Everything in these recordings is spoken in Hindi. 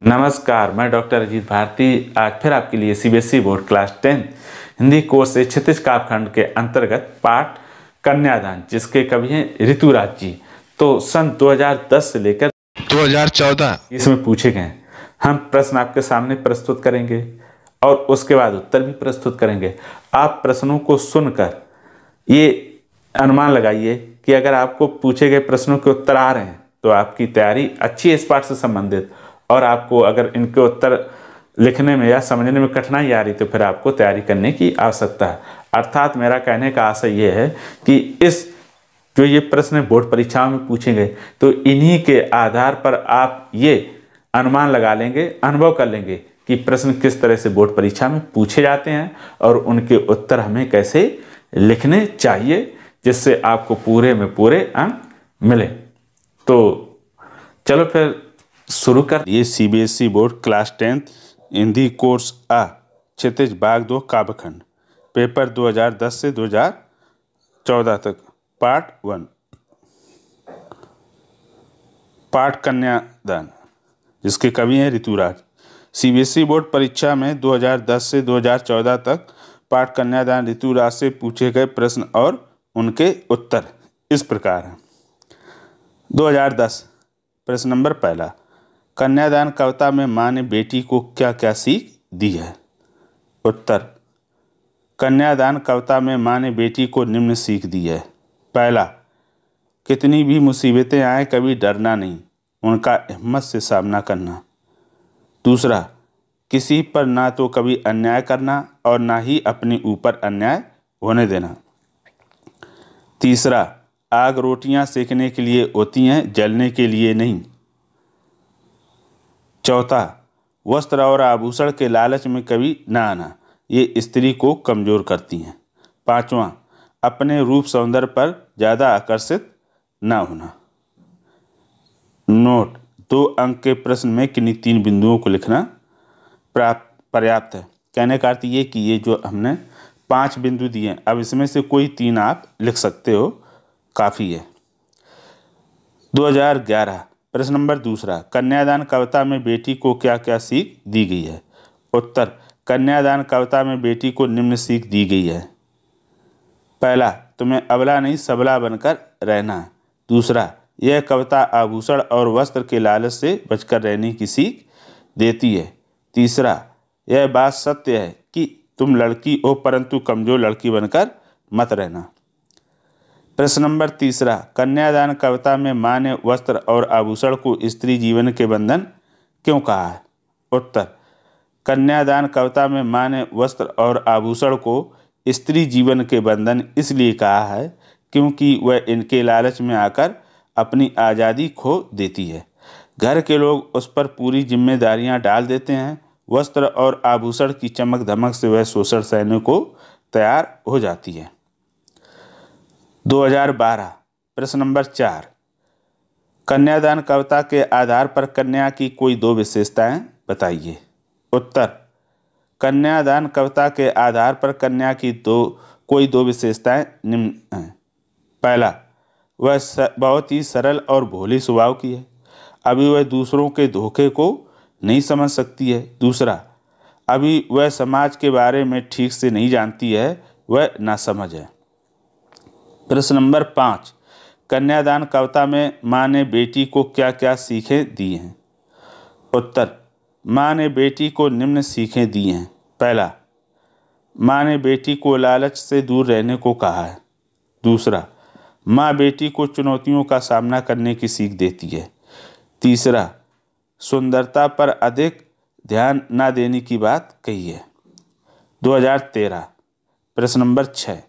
नमस्कार, मैं डॉक्टर अजीत भारती आज फिर आपके लिए CBSE board class 10 Hindi course से क्षितिज काव्यखंड के अंतर्गत पाठ कन्यादान, जिसके कवि हैं ऋतुराज जी। तो सन 2010 से लेकर 2014 इसमें पूछे गए हैं। हम प्रश्न आपके सामने प्रस्तुत करेंगे और उसके बाद उत्तर भी प्रस्तुत करेंगे। आप प्रश्नों को सुनकर ये अनुमान लगाइए कि अगर आपको पूछे गए प्रश्नों के उत्तर आ रहे हैं तो आपकी तैयारी अच्छी है इस पाठ से संबंधित, और आपको अगर इनके उत्तर लिखने में या समझने में कठिनाई आ रही तो फिर आपको तैयारी करने की आवश्यकता है। अर्थात मेरा कहने का आशय ये है कि इस जो ये प्रश्न बोर्ड परीक्षाओं में पूछे गए तो इन्हीं के आधार पर आप ये अनुमान लगा लेंगे, अनुभव कर लेंगे कि प्रश्न किस तरह से बोर्ड परीक्षा में पूछे जाते हैं और उनके उत्तर हमें कैसे लिखने चाहिए, जिससे आपको पूरे में पूरे अंक मिले। तो चलो फिर शुरू कर। ये CBSE board class 10 Hindi course आ क्षितिज भाग 2 काव्यखंड पेपर 2010 से 2014 तक पार्ट 1 पाठ कन्यादान, जिसके कवि हैं ऋतुराज। सीबीएसई बोर्ड परीक्षा में 2010 से 2014 तक पाठ कन्यादान ऋतुराज से पूछे गए प्रश्न और उनके उत्तर इस प्रकार हैं। 2010 प्रश्न नंबर पहला, कन्यादान कविता में माँ ने बेटी को क्या क्या सीख दी है? उत्तर, कन्यादान कविता में माँ ने बेटी को निम्न सीख दी है। पहला, कितनी भी मुसीबतें आए कभी डरना नहीं, उनका हिम्मत से सामना करना। दूसरा, किसी पर ना तो कभी अन्याय करना और ना ही अपने ऊपर अन्याय होने देना। तीसरा, आग रोटियां सेकने के लिए होती हैं, जलने के लिए नहीं। चौथा, वस्त्र और आभूषण के लालच में कभी ना आना, ये स्त्री को कमज़ोर करती हैं। पांचवा, अपने रूप सौंदर्य पर ज़्यादा आकर्षित ना होना। नोट, 2 अंक के प्रश्न में किन्हीं 3 बिंदुओं को लिखना पर्याप्त है। कहने का अर्थ ये कि ये जो हमने 5 बिंदु दिए हैं, अब इसमें से कोई 3 आप लिख सकते हो, काफ़ी है। 2011 प्रश्न नंबर दूसरा, कन्यादान कविता में बेटी को क्या क्या सीख दी गई है? उत्तर, कन्यादान कविता में बेटी को निम्न सीख दी गई है। पहला, तुम्हें अबला नहीं सबला बनकर रहना। दूसरा, यह कविता आभूषण और वस्त्र के लालच से बचकर रहने की सीख देती है। तीसरा, यह बात सत्य है कि तुम लड़की हो परंतु कमजोर लड़की बनकर मत रहना। प्रश्न नंबर तीसरा, कन्यादान कविता में माँ ने वस्त्र और आभूषण को स्त्री जीवन के बंधन क्यों कहा है? उत्तर, कन्यादान कविता में माँ ने वस्त्र और आभूषण को स्त्री जीवन के बंधन इसलिए कहा है क्योंकि वह इनके लालच में आकर अपनी आज़ादी खो देती है। घर के लोग उस पर पूरी जिम्मेदारियां डाल देते हैं। वस्त्र और आभूषण की चमक धमक से वह शोषण सहने को तैयार हो जाती है। 2012 प्रश्न नंबर 4, कन्यादान कविता के आधार पर कन्या की कोई 2 विशेषताएं बताइए। उत्तर, कन्यादान कविता के आधार पर कन्या की कोई दो विशेषताएं निम्न हैं। पहला, वह बहुत ही सरल और भोली स्वभाव की है, अभी वह दूसरों के धोखे को नहीं समझ सकती है। दूसरा, अभी वह समाज के बारे में ठीक से नहीं जानती है, वह नासमझ है। प्रश्न नंबर 5, कन्यादान कविता में माँ ने बेटी को क्या क्या सीखें दी हैं? उत्तर, माँ ने बेटी को निम्न सीखें दी हैं। पहला, माँ ने बेटी को लालच से दूर रहने को कहा है। दूसरा, माँ बेटी को चुनौतियों का सामना करने की सीख देती है। तीसरा, सुंदरता पर अधिक ध्यान न देने की बात कही है। 2013 प्रश्न नंबर 6,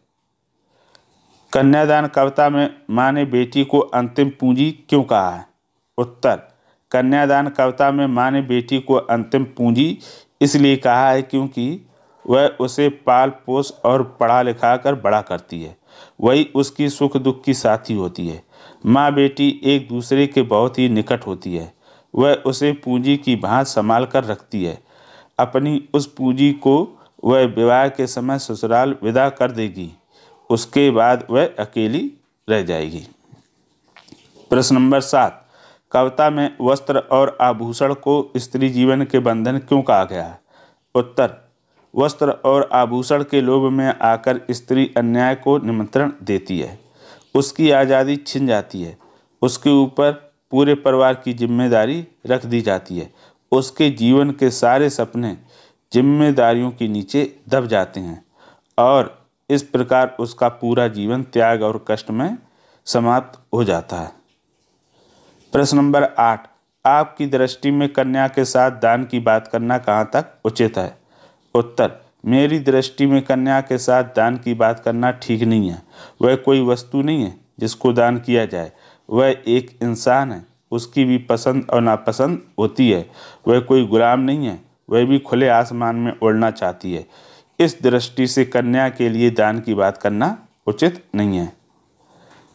कन्यादान कविता में माँ ने बेटी को अंतिम पूंजी क्यों कहा है? उत्तर, कन्यादान कविता में माँ ने बेटी को अंतिम पूंजी इसलिए कहा है क्योंकि वह उसे पाल पोस और पढ़ा लिखा कर बड़ा करती है, वही उसकी सुख दुख की साथी होती है। माँ बेटी एक दूसरे के बहुत ही निकट होती है, वह उसे पूंजी की भांति संभाल कर रखती है। अपनी उस पूंजी को वह विवाह के समय ससुराल विदा कर देगी, उसके बाद वह अकेली रह जाएगी। प्रश्न नंबर 7, कविता में वस्त्र और आभूषण को स्त्री जीवन के बंधन क्यों कहा गया है? उत्तर, वस्त्र और आभूषण के लोभ में आकर स्त्री अन्याय को निमंत्रण देती है, उसकी आज़ादी छिन जाती है, उसके ऊपर पूरे परिवार की जिम्मेदारी रख दी जाती है, उसके जीवन के सारे सपने जिम्मेदारियों के नीचे दब जाते हैं और इस प्रकार उसका पूरा जीवन त्याग और कष्ट में समाप्त हो जाता है। प्रश्न नंबर 8, आपकी दृष्टि में कन्या के साथ दान की बात करना कहाँ तक उचित है? उत्तर, मेरी दृष्टि में कन्या के साथ दान की बात करना ठीक नहीं है। वह कोई वस्तु नहीं है जिसको दान किया जाए, वह एक इंसान है, उसकी भी पसंद और नापसंद होती है। वह कोई गुलाम नहीं है, वह भी खुले आसमान में उड़ना चाहती है। इस दृष्टि से कन्या के लिए दान की बात करना उचित नहीं है।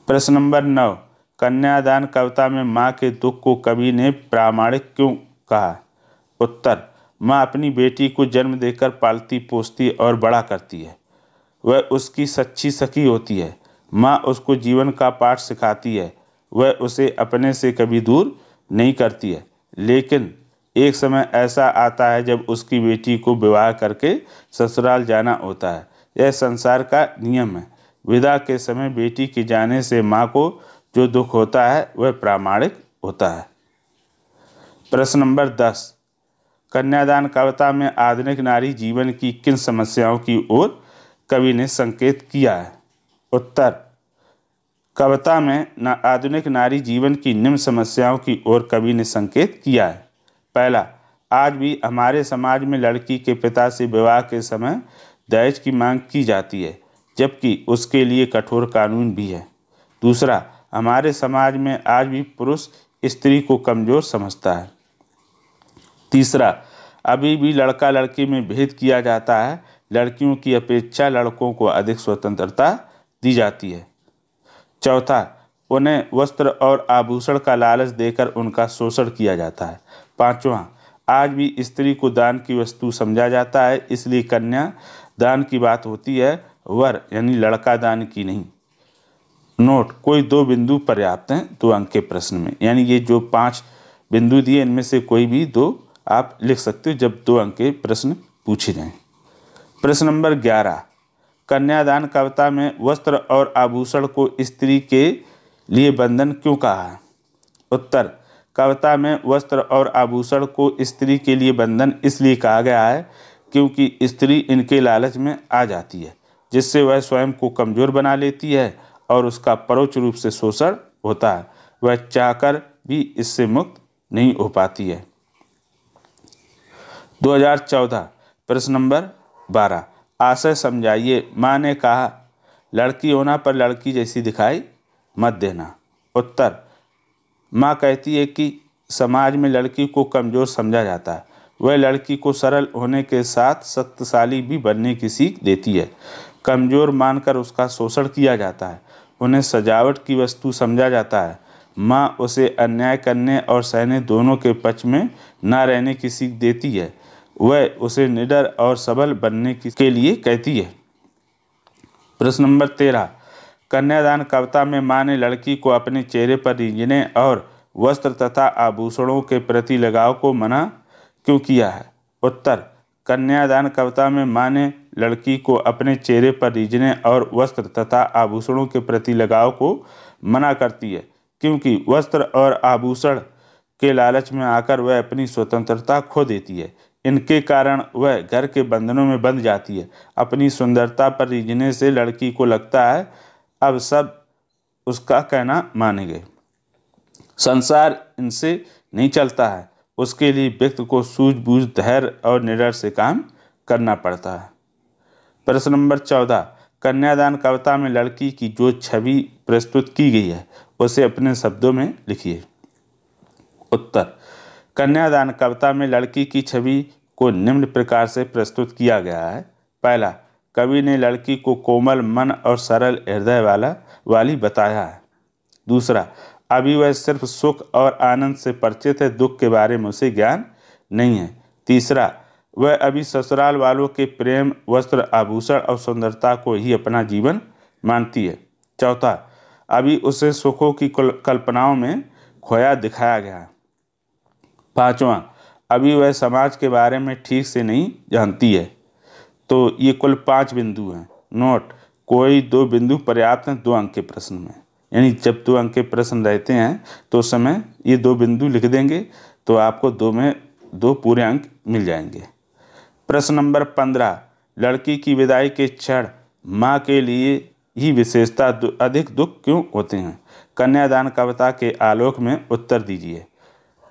प्रश्न नंबर 9, कन्यादान कविता में माँ के दुख को कवि ने प्रामाणिक क्यों कहा? उत्तर, माँ अपनी बेटी को जन्म देकर पालती पोसती और बड़ा करती है। वह उसकी सच्ची सखी होती है। माँ उसको जीवन का पाठ सिखाती है। वह उसे अपने से कभी दूर नहीं करती है। लेकिन एक समय ऐसा आता है जब उसकी बेटी को विवाह करके ससुराल जाना होता है। यह संसार का नियम है। विदा के समय बेटी के जाने से माँ को जो दुख होता है वह प्रामाणिक होता है। प्रश्न नंबर 10, कन्यादान कविता में आधुनिक नारी जीवन की किन समस्याओं की ओर कवि ने संकेत किया है? उत्तर, कविता में आधुनिक नारी जीवन की निम्न समस्याओं की ओर कवि ने संकेत किया है। पहला, आज भी हमारे समाज में लड़की के पिता से विवाह के समय दहेज की मांग की जाती है, जबकि उसके लिए कठोर कानून भी है। दूसरा, हमारे समाज में आज भी पुरुष स्त्री को कमज़ोर समझता है। तीसरा, अभी भी लड़का लड़की में भेद किया जाता है। लड़कियों की अपेक्षा लड़कों को अधिक स्वतंत्रता दी जाती है। चौथा, उन्हें वस्त्र और आभूषण का लालच देकर उनका शोषण किया जाता है। पांचवा, आज भी स्त्री को दान की वस्तु समझा जाता है, इसलिए कन्या दान की बात होती है, वर यानी लड़का दान की नहीं। नोट, कोई 2 बिंदु पर्याप्त हैं 2 अंक के प्रश्न में, यानी ये जो 5 बिंदु दिए इनमें से कोई भी 2 आप लिख सकते हो जब 2 अंक के प्रश्न पूछे जाएं। प्रश्न नंबर 11, कन्यादान कविता में वस्त्र और आभूषण को स्त्री के लिए बंधन क्यों कहा है? उत्तर, कविता में वस्त्र और आभूषण को स्त्री के लिए बंधन इसलिए कहा गया है क्योंकि स्त्री इनके लालच में आ जाती है, जिससे वह स्वयं को कमज़ोर बना लेती है और उसका परोक्ष रूप से शोषण होता है। वह चाहकर भी इससे मुक्त नहीं हो पाती है। 2014 प्रश्न नंबर 12, आशय समझाइए। माँ ने कहा लड़की होना पर लड़की जैसी दिखाई मत देना। उत्तर, माँ कहती है कि समाज में लड़की को कमज़ोर समझा जाता है। वह लड़की को सरल होने के साथ शक्तिशाली भी बनने की सीख देती है। कमज़ोर मानकर उसका शोषण किया जाता है। उन्हें सजावट की वस्तु समझा जाता है। माँ उसे अन्याय करने और सहने दोनों के पक्ष में न रहने की सीख देती है। वह उसे निडर और सबल बनने के लिए कहती है। प्रश्न नंबर 13, कन्यादान कविता में माँ ने लड़की को अपने चेहरे पर रीझने और वस्त्र तथा आभूषणों के प्रति लगाव को मना क्यों किया है? उत्तर, कन्यादान कविता में माँ ने लड़की को अपने चेहरे पर रीझने और वस्त्र तथा आभूषणों के प्रति लगाव को मना करती है क्योंकि वस्त्र और आभूषण के लालच में आकर वह अपनी स्वतंत्रता खो देती है। इनके कारण वह घर के बंधनों में बंध जाती है। अपनी सुंदरता पर रीझने से लड़की को लगता है अब सब उसका कहना मानेंगे। संसार इनसे नहीं चलता है। उसके लिए व्यक्ति को सूझबूझ, धैर्य और निडर से काम करना पड़ता है। प्रश्न नंबर 14, कन्यादान कविता में लड़की की जो छवि प्रस्तुत की गई है उसे अपने शब्दों में लिखिए। उत्तर, कन्यादान कविता में लड़की की छवि को निम्न प्रकार से प्रस्तुत किया गया है। पहला, कवि ने लड़की को कोमल मन और सरल हृदय वाली बताया है। दूसरा, अभी वह सिर्फ सुख और आनंद से परिचित है, दुख के बारे में उसे ज्ञान नहीं है। तीसरा, वह अभी ससुराल वालों के प्रेम, वस्त्र, आभूषण और सुंदरता को ही अपना जीवन मानती है। चौथा, अभी उसे सुखों की कल्पनाओं में खोया दिखाया गया। 5वां, अभी वह समाज के बारे में ठीक से नहीं जानती है। तो ये कुल 5 बिंदु हैं। नोट, कोई 2 बिंदु पर्याप्त हैं 2 अंक के प्रश्न में, यानी जब 2 अंक के प्रश्न रहते हैं तो उस समय ये 2 बिंदु लिख देंगे तो आपको 2 में 2 पूरे अंक मिल जाएंगे। प्रश्न नंबर 15, लड़की की विदाई के क्षण माँ के लिए ही विशेषता अधिक दुख क्यों होते हैं? कन्यादान कविता के आलोक में उत्तर दीजिए।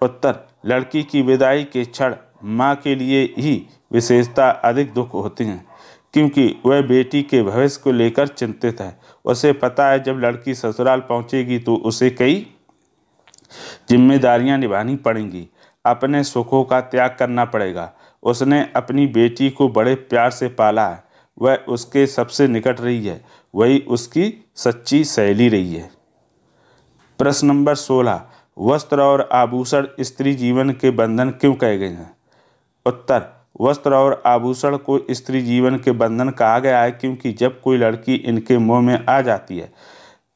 उत्तर, लड़की की विदाई के क्षण माँ के लिए ही विशेषता अधिक दुख होते हैं क्योंकि वह बेटी के भविष्य को लेकर चिंतित है। उसे पता है जब लड़की ससुराल पहुंचेगी तो उसे कई जिम्मेदारियां निभानी पड़ेंगी, अपने सुखों का त्याग करना पड़ेगा। उसने अपनी बेटी को बड़े प्यार से पाला है, वह उसके सबसे निकट रही है, वही उसकी सच्ची सहेली रही है। प्रश्न नंबर 16, वस्त्र और आभूषण स्त्री जीवन के बंधन क्यों कहे गए हैं? उत्तर, वस्त्र और आभूषण को स्त्री जीवन के बंधन कहा गया है क्योंकि जब कोई लड़की इनके मोह में आ जाती है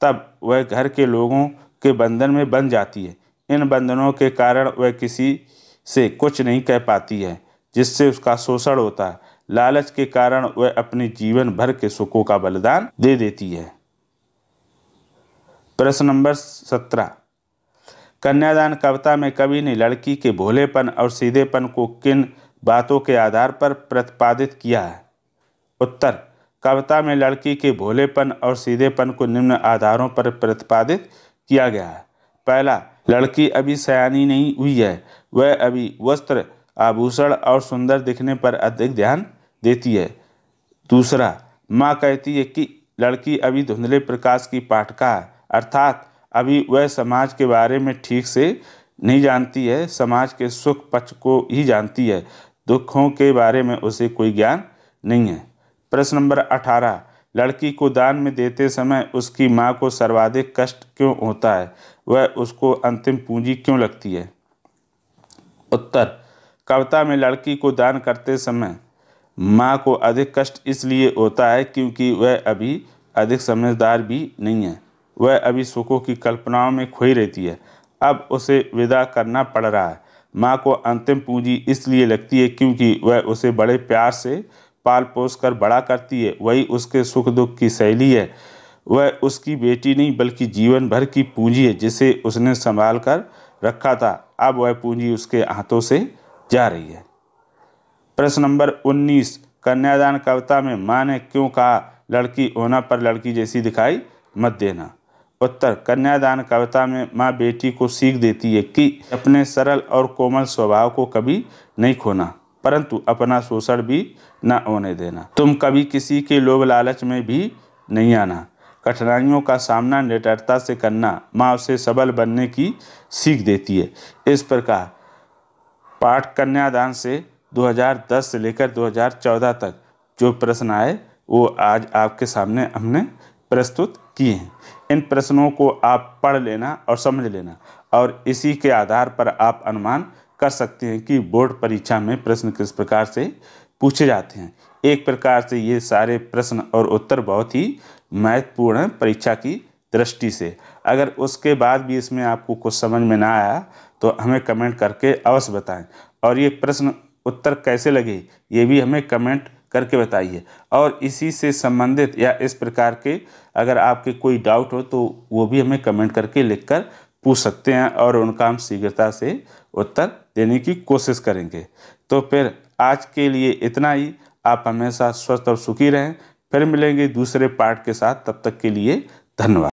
तब वह घर के लोगों के बंधन में बंध जाती है। इन बंधनों के कारण वह किसी से कुछ नहीं कह पाती है, जिससे उसका शोषण होता है। लालच के कारण वह अपने जीवन भर के सुखों का बलिदान दे देती है। प्रश्न नंबर 17, कन्यादान कविता में कवि ने लड़की के भोलेपन और सीधेपन को किन बातों के आधार पर प्रतिपादित किया है? उत्तर, कविता में लड़की के भोलेपन और सीधेपन को निम्न आधारों पर प्रतिपादित किया गया है। पहला, लड़की अभी सयानी नहीं हुई है, वह अभी वस्त्र आभूषण और सुंदर दिखने पर अधिक ध्यान देती है। दूसरा, माँ कहती है कि लड़की अभी धुंधले प्रकाश की पाठका है, अर्थात अभी वह समाज के बारे में ठीक से नहीं जानती है, समाज के सुख पक्ष को ही जानती है, दुखों के बारे में उसे कोई ज्ञान नहीं है। प्रश्न नंबर 18, लड़की को दान में देते समय उसकी माँ को सर्वाधिक कष्ट क्यों होता है? वह उसको अंतिम पूंजी क्यों लगती है? उत्तर, कविता में लड़की को दान करते समय माँ को अधिक कष्ट इसलिए होता है क्योंकि वह अभी अधिक समझदार भी नहीं है, वह अभी सुखों की कल्पनाओं में खोई रहती है, अब उसे विदा करना पड़ रहा है। माँ को अंतिम पूंजी इसलिए लगती है क्योंकि वह उसे बड़े प्यार से पाल पोस कर बड़ा करती है, वही उसके सुख दुख की सहेली है, वह उसकी बेटी नहीं बल्कि जीवन भर की पूंजी है जिसे उसने संभाल कर रखा था, अब वह पूंजी उसके हाथों से जा रही है। प्रश्न नंबर 19, कन्यादान कविता में माँ ने क्यों कहा लड़की होना पर लड़की जैसी दिखाई मत देना? उत्तर, कन्यादान कविता में माँ बेटी को सीख देती है कि अपने सरल और कोमल स्वभाव को कभी नहीं खोना, परंतु अपना शोषण भी न होने देना। तुम कभी किसी के लोभ लालच में भी नहीं आना, कठिनाइयों का सामना निडरता से करना, माँ उसे सबल बनने की सीख देती है। इस प्रकार पाठ कन्यादान से 2010 से लेकर 2014 तक जो प्रश्न आए वो आज आपके सामने हमने प्रस्तुत किए हैं। इन प्रश्नों को आप पढ़ लेना और समझ लेना और इसी के आधार पर आप अनुमान कर सकते हैं कि बोर्ड परीक्षा में प्रश्न किस प्रकार से पूछे जाते हैं। एक प्रकार से ये सारे प्रश्न और उत्तर बहुत ही महत्वपूर्ण हैं परीक्षा की दृष्टि से। अगर उसके बाद भी इसमें आपको कुछ समझ में ना आया तो हमें कमेंट करके अवश्य बताएं और ये प्रश्न उत्तर कैसे लगे ये भी हमें कमेंट करके बताइए। और इसी से संबंधित या इस प्रकार के अगर आपके कोई डाउट हो तो वो भी हमें कमेंट करके लिखकर पूछ सकते हैं और उनका हम शीघ्रता से उत्तर देने की कोशिश करेंगे। तो फिर आज के लिए इतना ही। आप हमेशा स्वस्थ और सुखी रहें। फिर मिलेंगे दूसरे पार्ट के साथ, तब तक के लिए धन्यवाद।